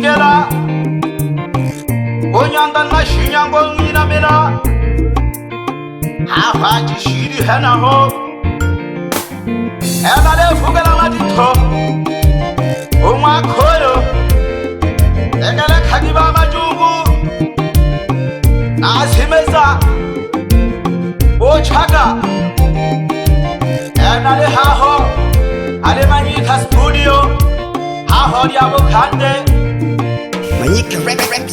ningela onyanda na shinyango nginamela hafaji shiri hena ho ela le fugela matitho uma khoyo ekele khadiba majungu nasimeza ochaga ela le haho ale manyita studio haho diabo khande Manyika Rex.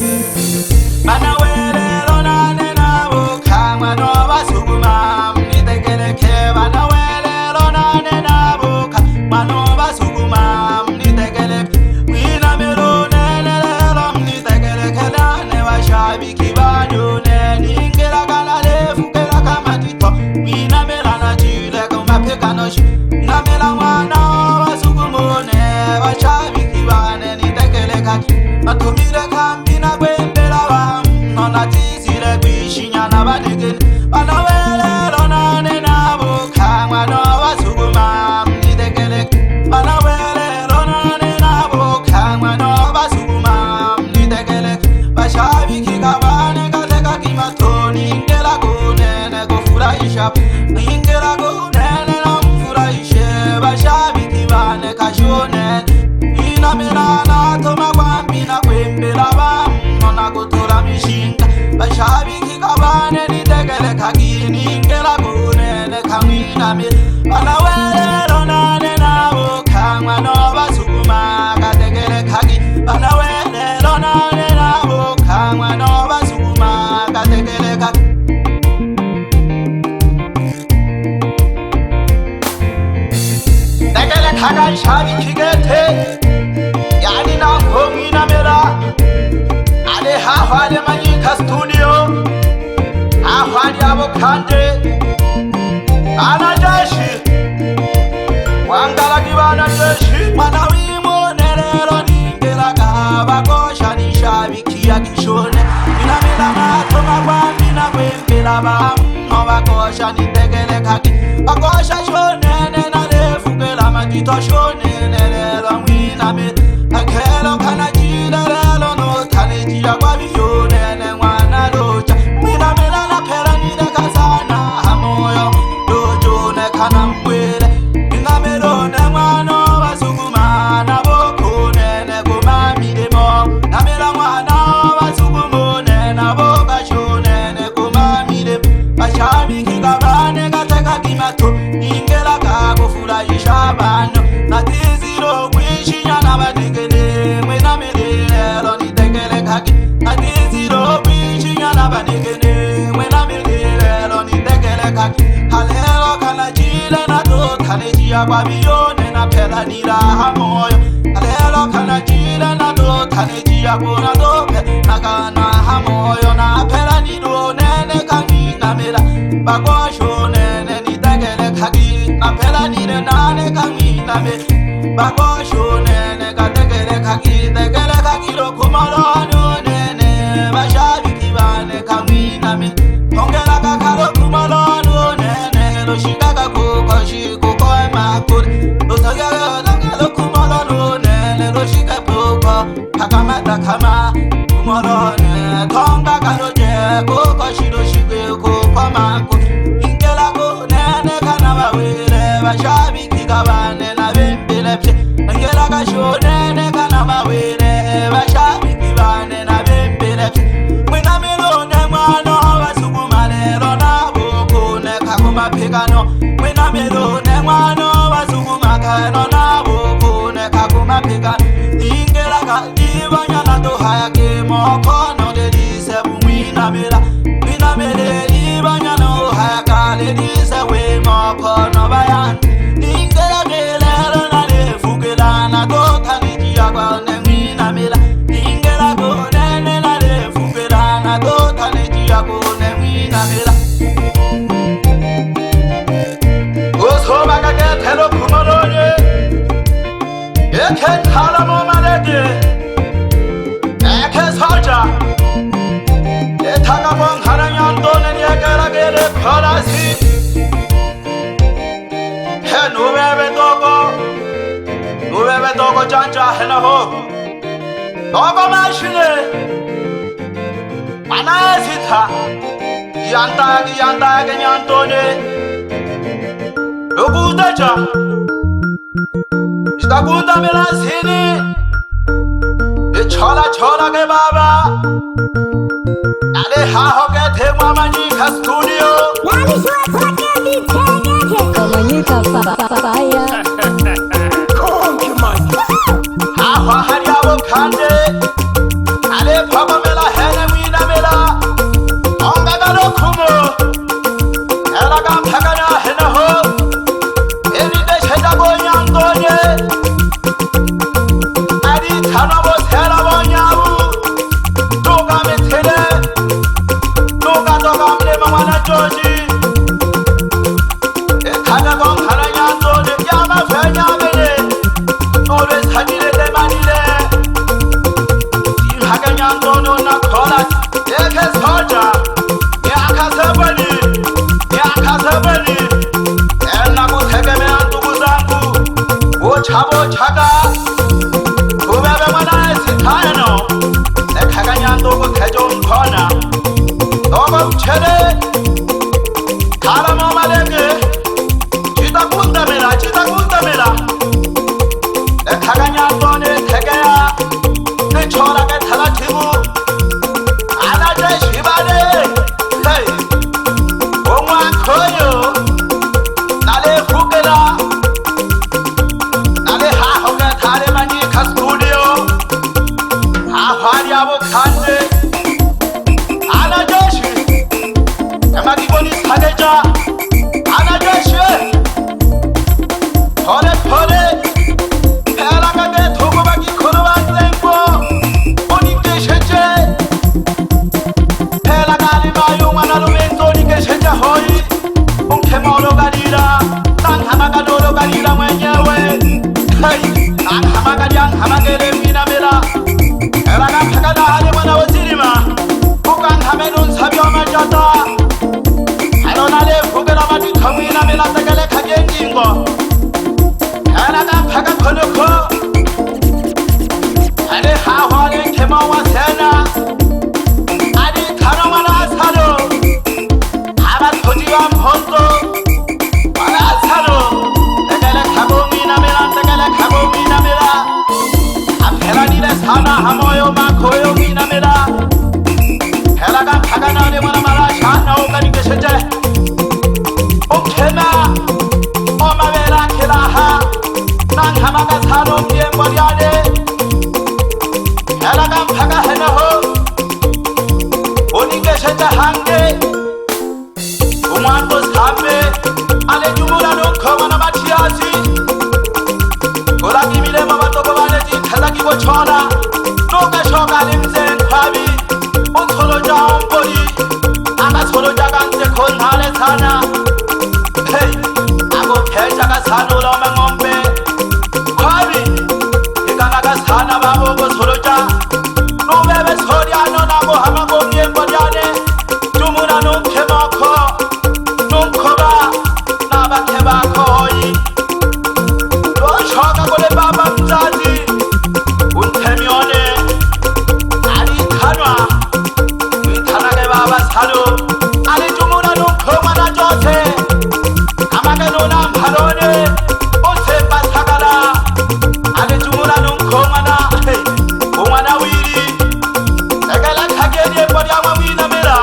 manawele lona nena bukhama no basuguma mnitekele ke manawele lona nena bukhama no basuguma mnitekele wina melone lelo mnitekele kala ne bashabi kibanyone ningela kala le fukela kama tito wina melana jile kama pekanoshi na mela mwana basugumone bashabi kibane nitekele kaki matumire kambina kwembela bam nona tizile kwishinya nabanegeni banawele lona nena bukhama no basuguma mnitekele banawele lona nena bukhama no basuguma mnitekele bashabi kikabane kateka kimatoni ngela kunene kufurahisha ngela kunene namfurahishe bashabi kibane kashone ina melana toma kwambina kwembela bam nona kutola mishinga bashabi kikabane nitekele kakini ngela kunene kamina me banawele lona nena bukhama no basuguma katekele kaki banawele lona nena bukhama no basuguma katekele kaki tekele kaka shabi kigete yani na kongi na mera ale hahwale manyika studio hahwali abo kande ana jeshi wangala kibana jeshi mana wimo nerero ningela kaba kosha ni shabi kia kishone ina mela matoma kwambi na kwembela ba no bakosha ni tekele kaki bakosha shone na lefukela matito shone nerero mwina me akelo kana jilelo no tanejia kwa biyone ne mwana locha mwina mela na pera ni de kasana hamoyo dojo ne kana mwele ina melo ne mwana basuguma na boko ne goma midemo na mela mwana basuguma ne na boka shone ne goma midemo bashabi kigabane kateka kimato ingela ka kufurahisha bano na tiziro kwishinya na banegene mwena melelo nitekele kaki na tiziro kwishinya na banegene mwena melelo nitekele kaki halelo kana jile na to tanejia kwa biyone na pela nira hamoyo halelo kana jile na to tanejia kuna dope na kana hamoyo na pela nido nene kangi na mela bagosho nene nitekele kaki na pela nire nane kangi na mela bagosho nene katekele kaki lo kumalo nene bashabi kibane kamina me ongela kakalo kumalo nene lo shikaka kukoshi kukoe makuri lo tagalo kumalo nene lo shikapuko kakamata kama kumalo nene tonga karoje kukoshi lo shikwe kukoe makuri ingela nene kanaba wile bashabi kibane na bembele ngela kashone kana mawele bashabi kibane na bembele mwina melone mwana basuguma lero na boko ne kakuma pegano mwina melone mwana basuguma kano na boko ne kakuma pegano ingela ka ibanya na to hayake mokono de dise mwina mele ibanya no hayaka le dise we mokono bayan ingela kelero na lefukela na to tanijia kwa mwina mela ingela ko nene na lefukela na to tanijia kwa mwina mela oso bagage telo kumaloye eke thala mo malede eke soja etaka bon haranyan donen yegera gere khalasi he no bebe togo chanja hena ho 너가 마시네 만화의 시타 이안따게 냔또네 누구다자 이다 군다메라 세네 छोला के बाबा अरे हाँ हो गए थे मामा जी का studio हाँ हाँ हरिया वो खाने अरे पापा मेला है ना मीना मेला होंगा करो खुमो ऐला काम ठगना है ना हो एनी के छेदा वो यां तो ये अरे थाना वो सेला वो याऊ टोका में थेले टोका तो कामले मामा जोजी ए थाना को खाना यां तो ये क्या मैं फैया मेरे तोरे थानी ले मानी ले तीन हाके यां तो ना खोला एक है सोचा ये आखा सबनी ए ना को थेके में आंतु को सांगू वो छाबो छागा Whoever when I sit high no, the Kagayan Dogo Kajon Corner. Dogo Chede Karamo Maleke Chita Kuntamela, the Kagayan Done Tegaya, the Chola Talatibu, Anade Shibade, hey, Oma Koyo, Nale Fukela. वो खाने आना जोशी हमारी बोली खाने जा आना जोशी थोड़े थोड़े पहला का दे थोको बाकी खोलवान लेंगो बोली के शेचे पहला का लिमायु मनालु में तोड़ी के शेचा होई उनके मौलो गालीरा तांग हमारा डोलो गालीरा मैंने hey तांग हमारा जान हमारे ले मीना मेरा Eraga phakada hale mana wazirima bukan hamenun sabyo ma jata alona le phukera mati thamina mela takale khagenjingo eraga phaka khonokho ale ha hwale khema wa sena adi thano mana saro aba thojiwa phonto mana saro takale khabo mina mela Sana hamoyo makoyo mina mera helaga phagana le mana mara shana o kani ke seje o khena o mavela khilaha nang hamaga sano pie moriane helaga phaga hena ho oni ke seje hange uman to sabe ale jumura no khomana machiasi ola ki mile mama to bale ji khala ki bo chora Noga shoga limzen kwabi O solo jaon bori Aga solo jagante kon hale sana Hey Ago phe jaga sano loma ngombe Kwabi Ika naga sana babo go solo ja No bebe sori ano nago hama go mien boriane Jumura nung kema ko Nung koba Naba keba koi Lo shoga gole baba mzazi Untemione Halo, ali jumuna no khomana jothe, amage no nam bhalone, ose pasagala, ali jumuna no khomana, khomana wiri, egala khage je paryama mina mera,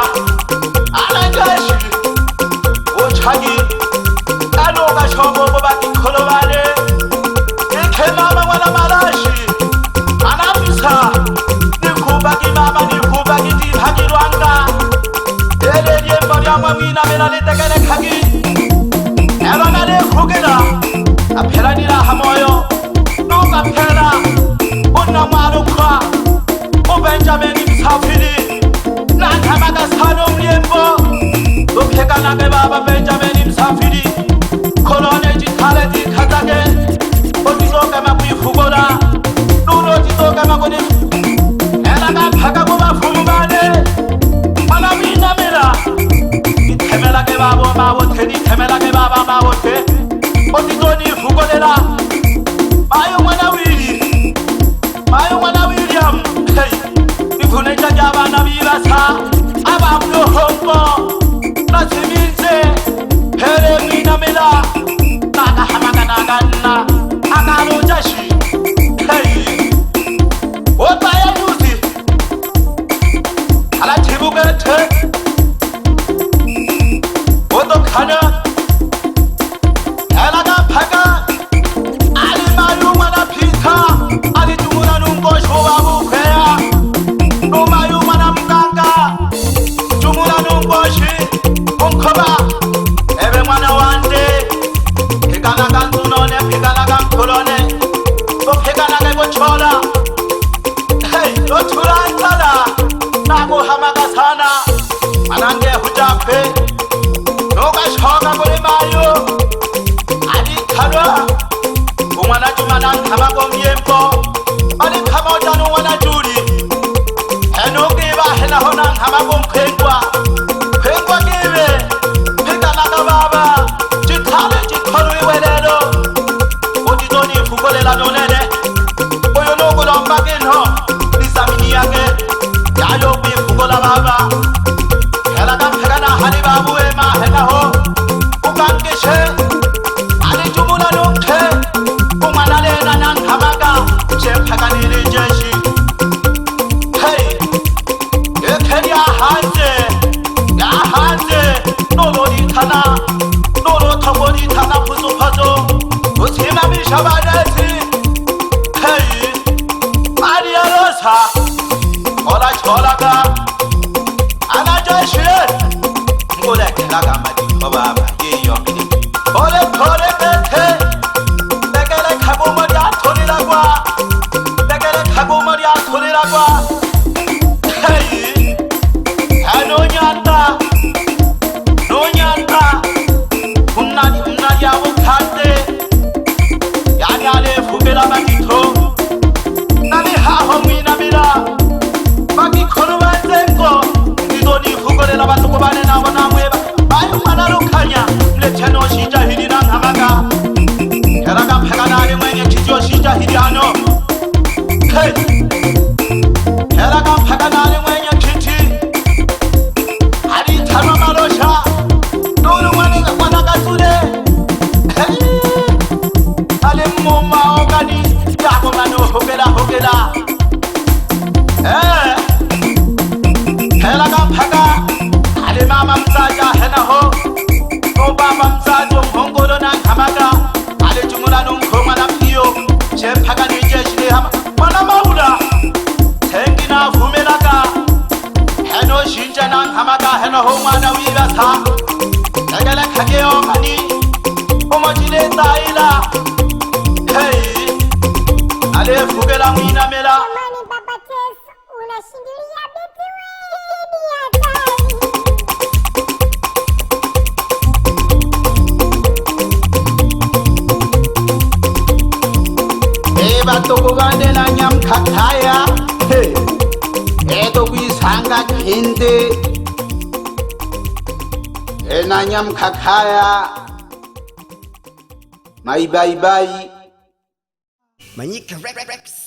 ana jashi, o chagi, alo ga shobo bobati kholowale, ekhe mama wala marashi, ana pisa, ni khubagi mama ni khubagi di bhagi rwanda. Mama mina mera le takale khagi Erona le khugera a phela ni la hamoyo no ka phela onna maru kha o benjamin msafiri na thama ka sano mliembo to pheka na ke baba benjamin msafiri kolone ji thale di khatage o ti so ka ma pui khugora no ro ti so ka ma ko ni era ka phaka bo ba phumane mana mina mera Themela ke baba mawo theni themela ke baba mawo the otitoni fukolela mayo mwana William mila naga hamaga naganna akalo jashi hey ota ya yuzi ala tibugethe oto khana elaga phaga ali mayu mana phitha ali tumuna nungo shobabu khaya no mayu mana mkanga tumuna nungo shi unkhoba ebe mwana wande phikana kantunone phikana kankhulone to phikana ke bochola hey to thurantala nago hamaga sana anange hujaphe noka shoka kule mayo ali khalwa umwana jumana khama komyempo ali khama utano wana juri enoke ba hela hona khama komphengwa phengwa kebe phekana ka baba jithale jithole welelo oditoni fukolela nonene oyo noko lomba kenho lisamini yake yayo bifukola baba hela ka phekana hali babu ema hela ho ukankeshe ali jumuna nokhe umwana lena nankhamaga chephakanile jeshi hey ekheli ahanze nololi thana nolo thoboni thana phuzo phazo uthima bishabanesi hey maria rosa ola cholaga ana jeshi ngole khelaga madi baba yeyo mini ole thole bethe bekele khago maria thonila kwa hey no nyanta unani ya ukhate yanyale fukela bakitho nani ha homina bila bakikholo batsengo ngidoni fukolela batho bane nabo namweba bayo mana lokhanya mletheno shija hilina ngamaga heraga phekana mwenye chijo shija hiliano hey heraga phekana mwenye chithi ali thama malosha nolo mwana kasule hey ale moma ogani yako mano hogela heraga phaka ale mama msaja hena ho no baba msajo mhongolo na khamaga ale jumula no khoma na piyo che phaka ni jeshi hama mana maula thengina vumelaga heno shinja na khamaga hena ho mwana wiba tha nagala khageo mani omojile taila hey ale fugela mwina mela Jamani baba Tess, unashindilia beti weni hatari. batoko bane na nyam khakhaya hey eto kuisanga khinde ena nyam khakhaya mai bye bye Manyika Rex.